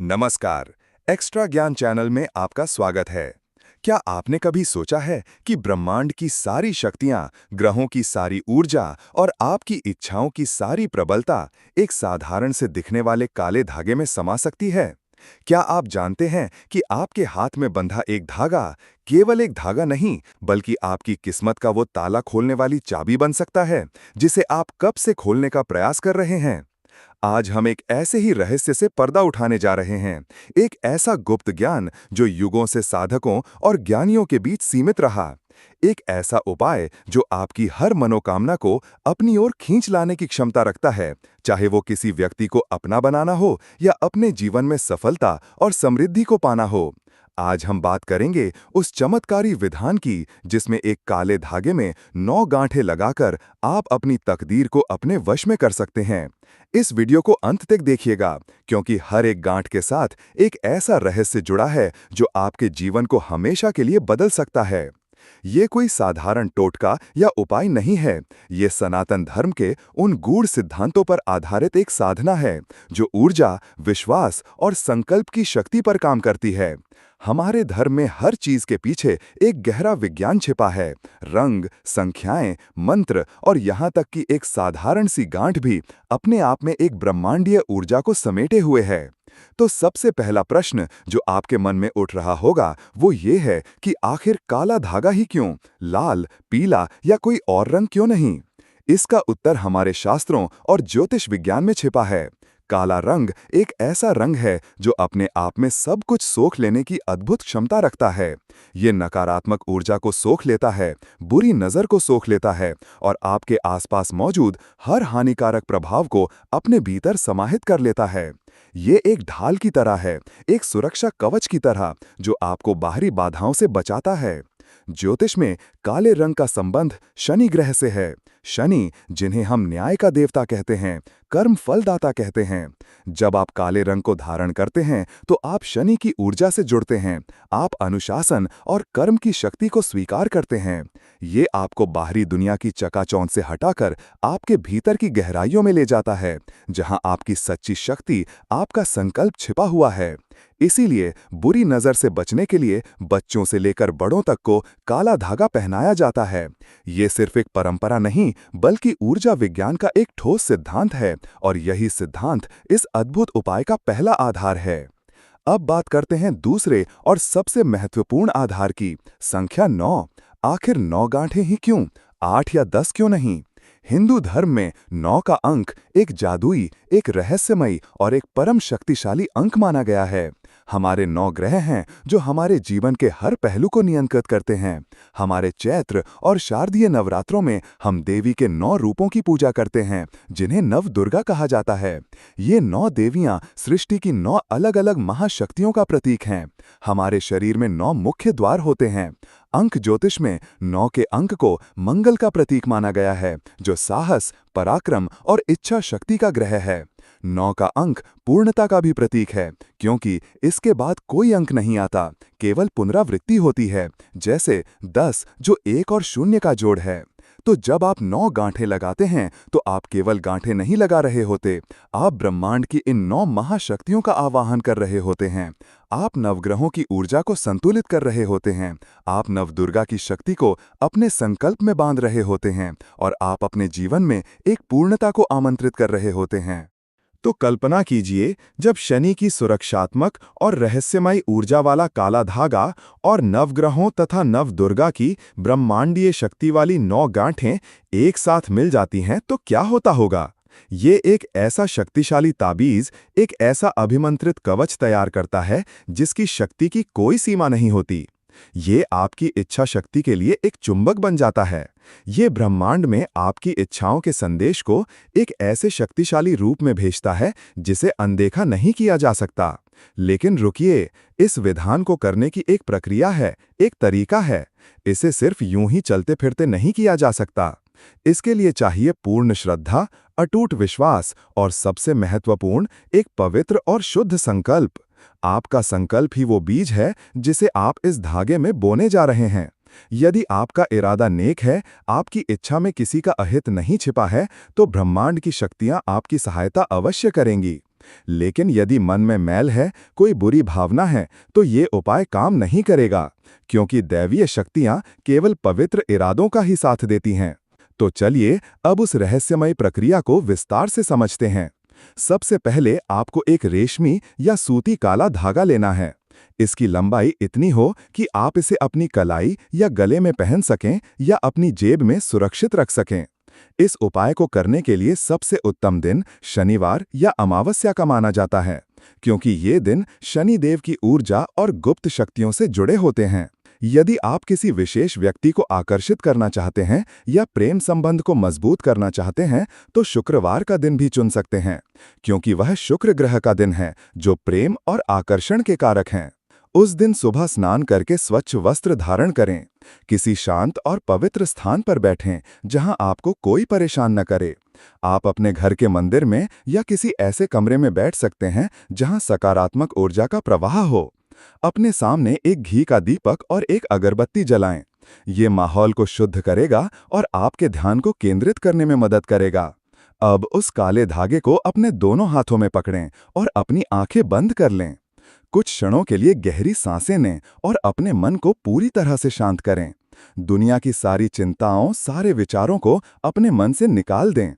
नमस्कार। एक्स्ट्रा ज्ञान चैनल में आपका स्वागत है। क्या आपने कभी सोचा है कि ब्रह्मांड की सारी शक्तियां, ग्रहों की सारी ऊर्जा और आपकी इच्छाओं की सारी प्रबलता एक साधारण से दिखने वाले काले धागे में समा सकती है? क्या आप जानते हैं कि आपके हाथ में बंधा एक धागा केवल एक धागा नहीं, बल्कि आपकी किस्मत का वो ताला खोलने वाली चाबी बन सकता है, जिसे आप कब से खोलने का प्रयास कर रहे हैं? आज हम एक ऐसे ही रहस्य से पर्दा उठाने जा रहे हैं। एक ऐसा गुप्त ज्ञान जो युगों से साधकों और ज्ञानियों के बीच सीमित रहा। एक ऐसा उपाय जो आपकी हर मनोकामना को अपनी ओर खींच लाने की क्षमता रखता है, चाहे वो किसी व्यक्ति को अपना बनाना हो या अपने जीवन में सफलता और समृद्धि को पाना हो। आज हम बात करेंगे उस चमत्कारी विधान की जिसमें एक काले धागे में 9 गांठें लगाकर आप अपनी तकदीर को अपने वश में कर सकते हैं। इस वीडियो को अंत तक देखिएगा, क्योंकि हर एक गांठ के साथ एक ऐसा रहस्य जुड़ा है जो आपके जीवन को हमेशा के लिए बदल सकता है। ये कोई साधारण टोटका या उपाय नहीं है। ये सनातन धर्म के उन गूढ़ सिद्धांतों पर आधारित एक साधना है जो ऊर्जा, विश्वास और संकल्प की शक्ति पर काम करती है। हमारे धर्म में हर चीज के पीछे एक गहरा विज्ञान छिपा है। रंग, संख्याएं, मंत्र और यहाँ तक कि एक साधारण सी गांठ भी अपने आप में एक ब्रह्मांडीय ऊर्जा को समेटे हुए है। तो सबसे पहला प्रश्न जो आपके मन में उठ रहा होगा वो ये है कि आखिर काला धागा ही क्यों? लाल, पीला या कोई और रंग क्यों नहीं? इसका उत्तर हमारे शास्त्रों और ज्योतिष विज्ञान में छिपा है। काला रंग एक ऐसा रंग है जो अपने आप में सब कुछ सोख लेने की अद्भुत क्षमता रखता है। ये नकारात्मक ऊर्जा को सोख लेता है, बुरी नजर को सोख लेता है और आपके आसपास मौजूद हर हानिकारक प्रभाव को अपने भीतर समाहित कर लेता है। ये एक ढाल की तरह है, एक सुरक्षा कवच की तरह जो आपको बाहरी बाधाओं से बचाता है। ज्योतिष में काले रंग का संबंध शनि ग्रह से है। शनि, जिन्हें हम न्याय का देवता कहते हैं, कर्म फलदाता कहते हैं। जब आप काले रंग को धारण करते हैं तो आप शनि की ऊर्जा से जुड़ते हैं। आप अनुशासन और कर्म की शक्ति को स्वीकार करते हैं। ये आपको बाहरी दुनिया की चकाचौंध से हटाकर आपके भीतर की गहराइयों में ले जाता है, जहां आपकी सच्ची शक्ति, आपका संकल्प छिपा हुआ है। इसीलिए बुरी नजर से बचने के लिए बच्चों से लेकर बड़ों तक को काला धागा पहनाया जाता है। ये सिर्फ एक परंपरा नहीं, बल्कि ऊर्जा विज्ञान का एक ठोस सिद्धांत है और यही सिद्धांत इस अद्भुत उपाय का पहला आधार है। अब बात करते हैं दूसरे और सबसे महत्वपूर्ण आधार की, संख्या 9। आखिर 9 गांठें ही क्यों? 8 या 10 क्यों नहीं? हिंदू धर्म में 9 का अंक एक जादुई, एक रहस्यमयी और एक परम शक्तिशाली अंक माना गया है। हमारे 9 ग्रह हैं जो हमारे जीवन के हर पहलू को नियंत्रित करते हैं। हमारे चैत्र और शारदीय नवरात्रों में हम देवी के 9 रूपों की पूजा करते हैं, जिन्हें नव दुर्गा कहा जाता है। ये 9 देवियां सृष्टि की 9 अलग-अलग महाशक्तियों का प्रतीक हैं। हमारे शरीर में 9 मुख्य द्वार होते हैं। अंक ज्योतिष में 9 के अंक को मंगल का प्रतीक माना गया है, जो साहस, पराक्रम और इच्छा शक्ति का ग्रह है। 9 का अंक पूर्णता का भी प्रतीक है, क्योंकि इसके बाद कोई अंक नहीं आता, केवल पुनरावृत्ति होती है, जैसे 10 जो 1 और 0 का जोड़ है। तो जब आप 9 गांठें लगाते हैं तो आप केवल गांठें नहीं लगा रहे होते, आप ब्रह्मांड की इन 9 महाशक्तियों का आवाहन कर रहे होते हैं। आप नवग्रहों की ऊर्जा को संतुलित कर रहे होते हैं। आप नवदुर्गा की शक्ति को अपने संकल्प में बांध रहे होते हैं और आप अपने जीवन में एक पूर्णता को आमंत्रित कर रहे होते हैं। तो कल्पना कीजिए, जब शनि की सुरक्षात्मक और रहस्यमयी ऊर्जा वाला काला धागा और नवग्रहों तथा नवदुर्गा की ब्रह्मांडीय शक्ति वाली 9 गांठें एक साथ मिल जाती हैं तो क्या होता होगा? ये एक ऐसा शक्तिशाली ताबीज, एक ऐसा अभिमंत्रित कवच तैयार करता है जिसकी शक्ति की कोई सीमा नहीं होती। ये आपकी इच्छा शक्ति के लिए एक चुंबक बन जाता है। ये ब्रह्मांड में आपकी इच्छाओं के संदेश को एक ऐसे शक्तिशाली रूप में भेजता है जिसे अनदेखा नहीं किया जा सकता। लेकिन रुकिए, इस विधान को करने की एक प्रक्रिया है, एक तरीका है। इसे सिर्फ यूं ही चलते फिरते नहीं किया जा सकता। इसके लिए चाहिए पूर्ण श्रद्धा, अटूट विश्वास और सबसे महत्वपूर्ण, एक पवित्र और शुद्ध संकल्प। आपका संकल्प ही वो बीज है जिसे आप इस धागे में बोने जा रहे हैं। यदि आपका इरादा नेक है, आपकी इच्छा में किसी का अहित नहीं छिपा है, तो ब्रह्मांड की शक्तियां आपकी सहायता अवश्य करेंगी। लेकिन यदि मन में मैल है, कोई बुरी भावना है, तो ये उपाय काम नहीं करेगा, क्योंकि दैवीय शक्तियां केवल पवित्र इरादों का ही साथ देती हैं। तो चलिए अब उस रहस्यमय प्रक्रिया को विस्तार से समझते हैं। सबसे पहले आपको एक रेशमी या सूती काला धागा लेना है। इसकी लंबाई इतनी हो कि आप इसे अपनी कलाई या गले में पहन सकें या अपनी जेब में सुरक्षित रख सकें। इस उपाय को करने के लिए सबसे उत्तम दिन शनिवार या अमावस्या का माना जाता है, क्योंकि ये दिन शनि देव की ऊर्जा और गुप्त शक्तियों से जुड़े होते हैं। यदि आप किसी विशेष व्यक्ति को आकर्षित करना चाहते हैं या प्रेम संबंध को मजबूत करना चाहते हैं, तो शुक्रवार का दिन भी चुन सकते हैं, क्योंकि वह शुक्र ग्रह का दिन है जो प्रेम और आकर्षण के कारक हैं। उस दिन सुबह स्नान करके स्वच्छ वस्त्र धारण करें। किसी शांत और पवित्र स्थान पर बैठें जहां आपको कोई परेशान न करे। आप अपने घर के मंदिर में या किसी ऐसे कमरे में बैठ सकते हैं जहां सकारात्मक ऊर्जा का प्रवाह हो। अपने सामने एक घी का दीपक और एक अगरबत्ती जलाएं। ये माहौल को शुद्ध करेगा और आपके ध्यान को केंद्रित करने में मदद करेगा। अब उस काले धागे को अपने दोनों हाथों में पकड़ें और अपनी आंखें बंद कर लें। कुछ क्षणों के लिए गहरी सांसें लें और अपने मन को पूरी तरह से शांत करें। दुनिया की सारी चिंताओं, सारे विचारों को अपने मन से निकाल दें।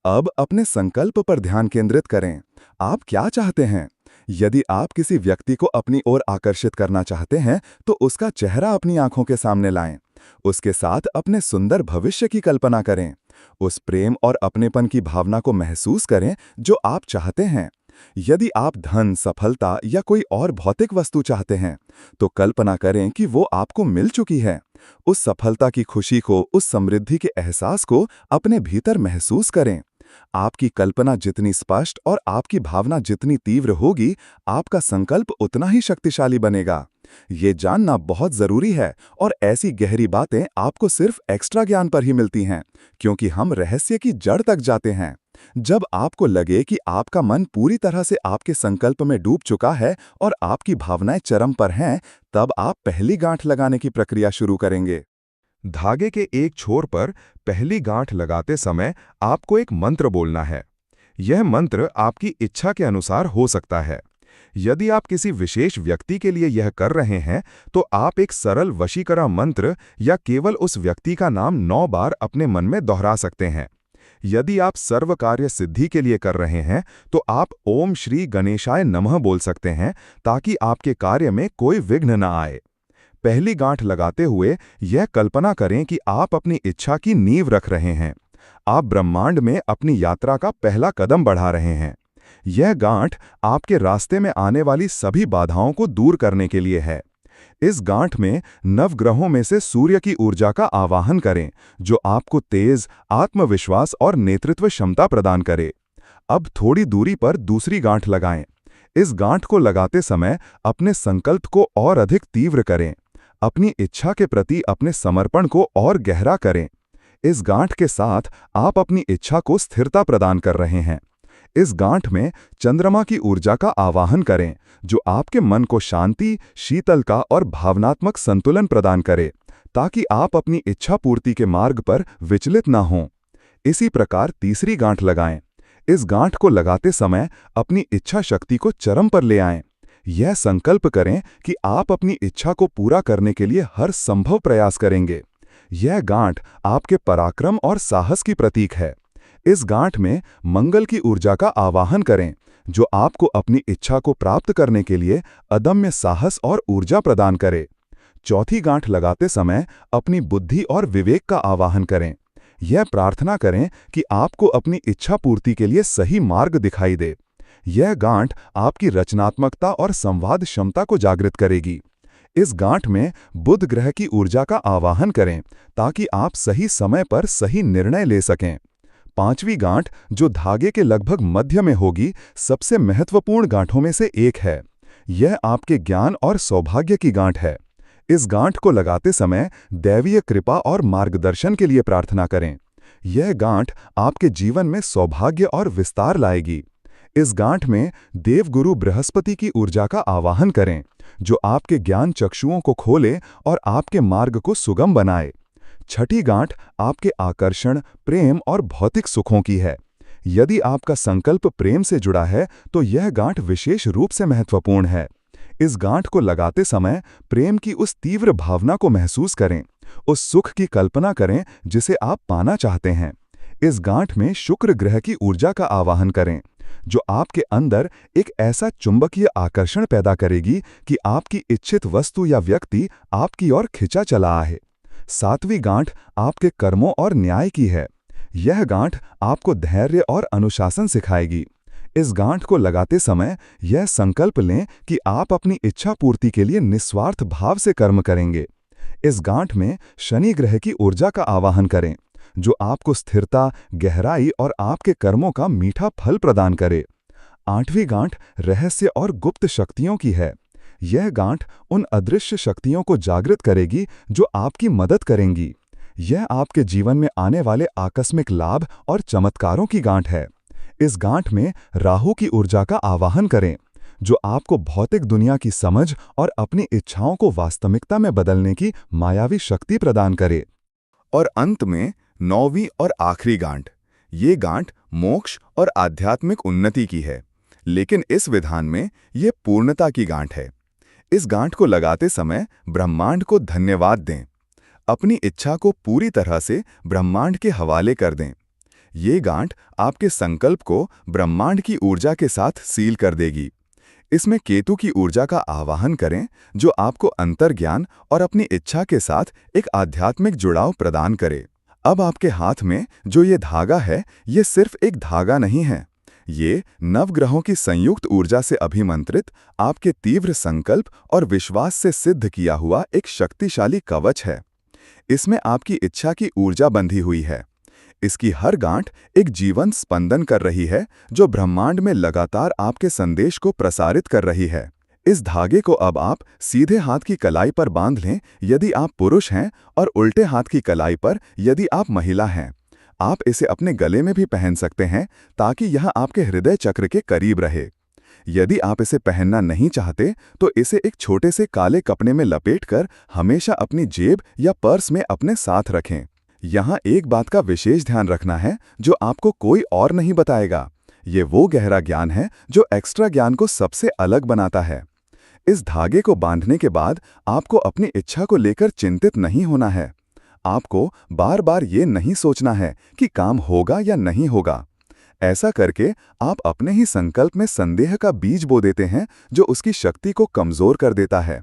अब अपने संकल्प पर ध्यान केंद्रित करें। आप क्या चाहते हैं? यदि आप किसी व्यक्ति को अपनी ओर आकर्षित करना चाहते हैं, तो उसका चेहरा अपनी आंखों के सामने लाएं। उसके साथ अपने सुंदर भविष्य की कल्पना करें। उस प्रेम और अपनेपन की भावना को महसूस करें जो आप चाहते हैं। यदि आप धन, सफलता या कोई और भौतिक वस्तु चाहते हैं, तो कल्पना करें कि वो आपको मिल चुकी है। उस सफलता की खुशी को, उस समृद्धि के एहसास को अपने भीतर महसूस करें। आपकी कल्पना जितनी स्पष्ट और आपकी भावना जितनी तीव्र होगी, आपका संकल्प उतना ही शक्तिशाली बनेगा। ये जानना बहुत जरूरी है, और ऐसी गहरी बातें आपको सिर्फ एक्स्ट्रा ज्ञान पर ही मिलती हैं, क्योंकि हम रहस्य की जड़ तक जाते हैं। जब आपको लगे कि आपका मन पूरी तरह से आपके संकल्प में डूब चुका है और आपकी भावनाएं चरम पर हैं, तब आप पहली गांठ लगाने की प्रक्रिया शुरू करेंगे। धागे के एक छोर पर पहली गांठ लगाते समय आपको एक मंत्र बोलना है। यह मंत्र आपकी इच्छा के अनुसार हो सकता है। यदि आप किसी विशेष व्यक्ति के लिए यह कर रहे हैं, तो आप एक सरल वशीकरण मंत्र या केवल उस व्यक्ति का नाम 9 बार अपने मन में दोहरा सकते हैं। यदि आप सर्व कार्य सिद्धि के लिए कर रहे हैं, तो आप ओम श्री गणेशाय नमः बोल सकते हैं, ताकि आपके कार्य में कोई विघ्न न आए। पहली गांठ लगाते हुए यह कल्पना करें कि आप अपनी इच्छा की नींव रख रहे हैं। आप ब्रह्मांड में अपनी यात्रा का पहला कदम बढ़ा रहे हैं। यह गांठ आपके रास्ते में आने वाली सभी बाधाओं को दूर करने के लिए है। इस गांठ में नवग्रहों में से सूर्य की ऊर्जा का आवाहन करें, जो आपको तेज, आत्मविश्वास और नेतृत्व क्षमता प्रदान करे। अब थोड़ी दूरी पर दूसरी गांठ लगाएं। इस गांठ को लगाते समय अपने संकल्प को और अधिक तीव्र करें। अपनी इच्छा के प्रति अपने समर्पण को और गहरा करें। इस गांठ के साथ आप अपनी इच्छा को स्थिरता प्रदान कर रहे हैं। इस गांठ में चंद्रमा की ऊर्जा का आवाहन करें, जो आपके मन को शांति, शीतलता और भावनात्मक संतुलन प्रदान करे, ताकि आप अपनी इच्छा पूर्ति के मार्ग पर विचलित न हों। इसी प्रकार तीसरी गांठ लगाएं। इस गांठ को लगाते समय अपनी इच्छा शक्ति को चरम पर ले आएं। यह संकल्प करें कि आप अपनी इच्छा को पूरा करने के लिए हर संभव प्रयास करेंगे। यह गांठ आपके पराक्रम और साहस की प्रतीक है। इस गांठ में मंगल की ऊर्जा का आवाहन करें, जो आपको अपनी इच्छा को प्राप्त करने के लिए अदम्य साहस और ऊर्जा प्रदान करे। चौथी गांठ लगाते समय अपनी बुद्धि और विवेक का आवाहन करें। यह प्रार्थना करें कि आपको अपनी इच्छा पूर्ति के लिए सही मार्ग दिखाई दे। यह गांठ आपकी रचनात्मकता और संवाद क्षमता को जागृत करेगी। इस गांठ में बुध ग्रह की ऊर्जा का आवाहन करें, ताकि आप सही समय पर सही निर्णय ले सकें। पांचवी गांठ, जो धागे के लगभग मध्य में होगी, सबसे महत्वपूर्ण गांठों में से एक है। यह आपके ज्ञान और सौभाग्य की गांठ है। इस गांठ को लगाते समय दैवीय कृपा और मार्गदर्शन के लिए प्रार्थना करें। यह गांठ आपके जीवन में सौभाग्य और विस्तार लाएगी। इस गांठ में देवगुरु बृहस्पति की ऊर्जा का आवाहन करें, जो आपके ज्ञान चक्षुओं को खोले और आपके मार्ग को सुगम बनाए। छठी गांठ आपके आकर्षण, प्रेम और भौतिक सुखों की है। यदि आपका संकल्प प्रेम से जुड़ा है तो यह गांठ विशेष रूप से महत्वपूर्ण है। इस गांठ को लगाते समय प्रेम की उस तीव्र भावना को महसूस करें, उस सुख की कल्पना करें जिसे आप पाना चाहते हैं। इस गांठ में शुक्र ग्रह की ऊर्जा का आवाहन करें, जो आपके अंदर एक ऐसा चुंबकीय आकर्षण पैदा करेगी कि आपकी इच्छित वस्तु या व्यक्ति आपकी ओर खिंचा चला आए। सातवीं गांठ आपके कर्मों और न्याय की है। यह गांठ आपको धैर्य और अनुशासन सिखाएगी। इस गांठ को लगाते समय यह संकल्प लें कि आप अपनी इच्छा पूर्ति के लिए निस्वार्थ भाव से कर्म करेंगे। इस गांठ में शनि ग्रह की ऊर्जा का आवाहन करें, जो आपको स्थिरता, गहराई और आपके कर्मों का मीठा फल प्रदान करे। आठवीं गांठ रहस्य और गुप्त शक्तियों की है। यह गांठ उन अदृश्य शक्तियों को जागृत करेगी जो आपकी मदद करेंगी। यह आपके जीवन में आने वाले आकस्मिक लाभ और चमत्कारों की गांठ है। इस गांठ में राहु की ऊर्जा का आवाहन करें, जो आपको भौतिक दुनिया की समझ और अपनी इच्छाओं को वास्तविकता में बदलने की मायावी शक्ति प्रदान करे। और अंत में नौवीं और आखिरी गांठ। ये गांठ मोक्ष और आध्यात्मिक उन्नति की है, लेकिन इस विधान में ये पूर्णता की गांठ है। इस गांठ को लगाते समय ब्रह्मांड को धन्यवाद दें। अपनी इच्छा को पूरी तरह से ब्रह्मांड के हवाले कर दें। ये गांठ आपके संकल्प को ब्रह्मांड की ऊर्जा के साथ सील कर देगी। इसमें केतु की ऊर्जा का आवाहन करें, जो आपको अंतर्ज्ञान और अपनी इच्छा के साथ एक आध्यात्मिक जुड़ाव प्रदान करे। अब आपके हाथ में जो ये धागा है, ये सिर्फ एक धागा नहीं है। ये नवग्रहों की संयुक्त ऊर्जा से अभिमंत्रित आपके तीव्र संकल्प और विश्वास से सिद्ध किया हुआ एक शक्तिशाली कवच है। इसमें आपकी इच्छा की ऊर्जा बंधी हुई है। इसकी हर गांठ एक जीवंत स्पंदन कर रही है, जो ब्रह्मांड में लगातार आपके संदेश को प्रसारित कर रही है। इस धागे को अब आप सीधे हाथ की कलाई पर बांध लें यदि आप पुरुष हैं, और उल्टे हाथ की कलाई पर यदि आप महिला हैं। आप इसे अपने गले में भी पहन सकते हैं, ताकि यह आपके हृदय चक्र के करीब रहे। यदि आप इसे पहनना नहीं चाहते तो इसे एक छोटे से काले कपड़े में लपेटकर हमेशा अपनी जेब या पर्स में अपने साथ रखें। यहाँ एक बात का विशेष ध्यान रखना है, जो आपको कोई और नहीं बताएगा। ये वो गहरा ज्ञान है जो एक्स्ट्रा ज्ञान को सबसे अलग बनाता है। इस धागे को बांधने के बाद आपको अपनी इच्छा को लेकर चिंतित नहीं होना है। आपको बार बार ये नहीं सोचना है कि काम होगा या नहीं होगा। ऐसा करके आप अपने ही संकल्प में संदेह का बीज बो देते हैं, जो उसकी शक्ति को कमजोर कर देता है।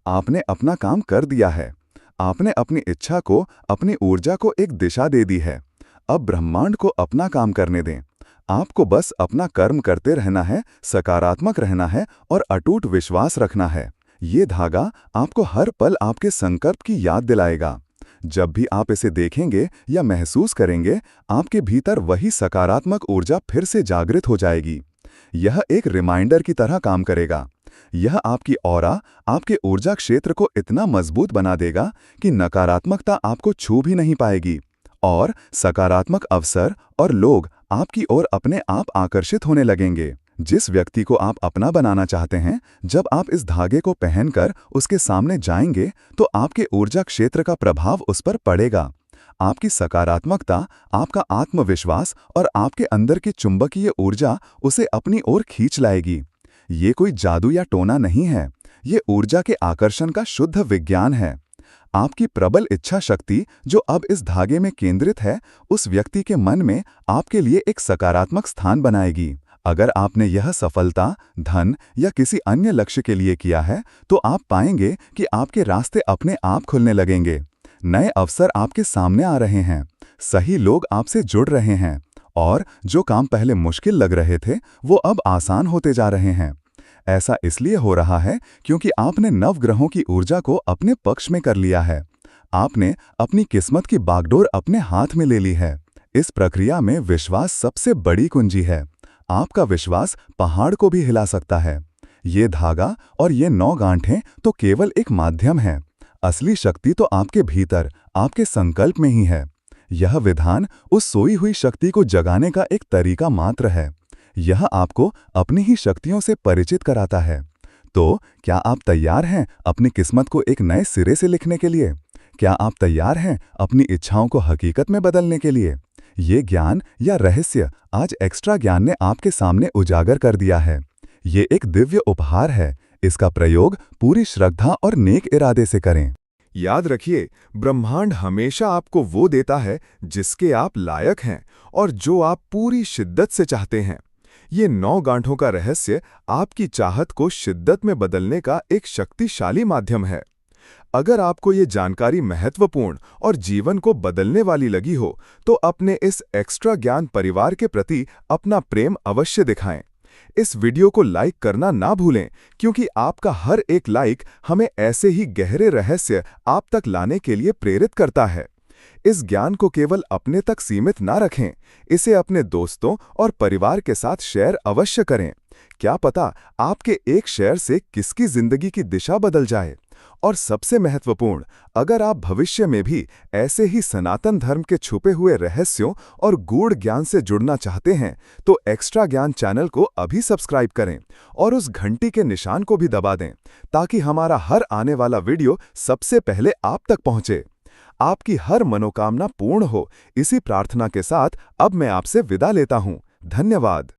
आपने अपना काम कर दिया है। आपने अपनी इच्छा को, अपनी ऊर्जा को एक दिशा दे दी है। अब ब्रह्मांड को अपना काम करने दें। आपको बस अपना कर्म करते रहना है, सकारात्मक रहना है और अटूट विश्वास रखना है। ये धागा आपको हर पल आपके संकल्प की याद दिलाएगा। जब भी आप इसे देखेंगे या महसूस करेंगे, आपके भीतर वही सकारात्मक ऊर्जा फिर से जागृत हो जाएगी। यह एक रिमाइंडर की तरह काम करेगा। यह आपकी ऑरा, आपके ऊर्जा क्षेत्र को इतना मजबूत बना देगा कि नकारात्मकता आपको छू भी नहीं पाएगी, और सकारात्मक अवसर और लोग आपकी ओर अपने आप आकर्षित होने लगेंगे। जिस व्यक्ति को आप अपना बनाना चाहते हैं, जब आप इस धागे को पहनकर उसके सामने जाएंगे तो आपके ऊर्जा क्षेत्र का प्रभाव उस पर पड़ेगा। आपकी सकारात्मकता, आपका आत्मविश्वास और आपके अंदर की चुंबकीय ऊर्जा उसे अपनी ओर खींच लाएगी। ये कोई जादू या टोना नहीं है, ये ऊर्जा के आकर्षण का शुद्ध विज्ञान है। आपकी प्रबल इच्छा शक्ति जो अब इस धागे में केंद्रित है, उस व्यक्ति के मन में आपके लिए एक सकारात्मक स्थान बनाएगी। अगर आपने यह सफलता, धन या किसी अन्य लक्ष्य के लिए किया है, तो आप पाएंगे कि आपके रास्ते अपने आप खुलने लगेंगे। नए अवसर आपके सामने आ रहे हैं, सही लोग आपसे जुड़ रहे हैं, और जो काम पहले मुश्किल लग रहे थे वो अब आसान होते जा रहे हैं। ऐसा इसलिए हो रहा है क्योंकि आपने नवग्रहों की ऊर्जा को अपने पक्ष में कर लिया है। आपने अपनी किस्मत की बागडोर अपने हाथ में ले ली है। इस प्रक्रिया में विश्वास सबसे बड़ी कुंजी है। आपका विश्वास पहाड़ को भी हिला सकता है। ये धागा और ये 9 गांठें तो केवल एक माध्यम है। असली शक्ति तो आपके भीतर, आपके संकल्प में ही है। यह विधान उस सोई हुई शक्ति को जगाने का एक तरीका मात्र है। यह आपको अपनी ही शक्तियों से परिचित कराता है। तो क्या आप तैयार हैं अपनी किस्मत को एक नए सिरे से लिखने के लिए? क्या आप तैयार हैं अपनी इच्छाओं को हकीकत में बदलने के लिए? ये ज्ञान या रहस्य आज एक्स्ट्रा ज्ञान ने आपके सामने उजागर कर दिया है। ये एक दिव्य उपहार है। इसका प्रयोग पूरी श्रद्धा और नेक इरादे से करें। याद रखिए, ब्रह्मांड हमेशा आपको वो देता है जिसके आप लायक हैं और जो आप पूरी शिद्दत से चाहते हैं। ये 9 गांठों का रहस्य आपकी चाहत को शिद्दत में बदलने का एक शक्तिशाली माध्यम है। अगर आपको ये जानकारी महत्वपूर्ण और जीवन को बदलने वाली लगी हो, तो अपने इस एक्स्ट्रा ज्ञान परिवार के प्रति अपना प्रेम अवश्य दिखाएं। इस वीडियो को लाइक करना ना भूलें, क्योंकि आपका हर एक लाइक हमें ऐसे ही गहरे रहस्य आप तक लाने के लिए प्रेरित करता है। इस ज्ञान को केवल अपने तक सीमित ना रखें, इसे अपने दोस्तों और परिवार के साथ शेयर अवश्य करें। क्या पता आपके एक शेयर से किसकी जिंदगी की दिशा बदल जाए। और सबसे महत्वपूर्ण, अगर आप भविष्य में भी ऐसे ही सनातन धर्म के छुपे हुए रहस्यों और गूढ़ ज्ञान से जुड़ना चाहते हैं, तो एक्स्ट्रा ज्ञान चैनल को अभी सब्सक्राइब करें और उस घंटी के निशान को भी दबा दें, ताकि हमारा हर आने वाला वीडियो सबसे पहले आप तक पहुंचे। आपकी हर मनोकामना पूर्ण हो, इसी प्रार्थना के साथ अब मैं आपसे विदा लेता हूं। धन्यवाद।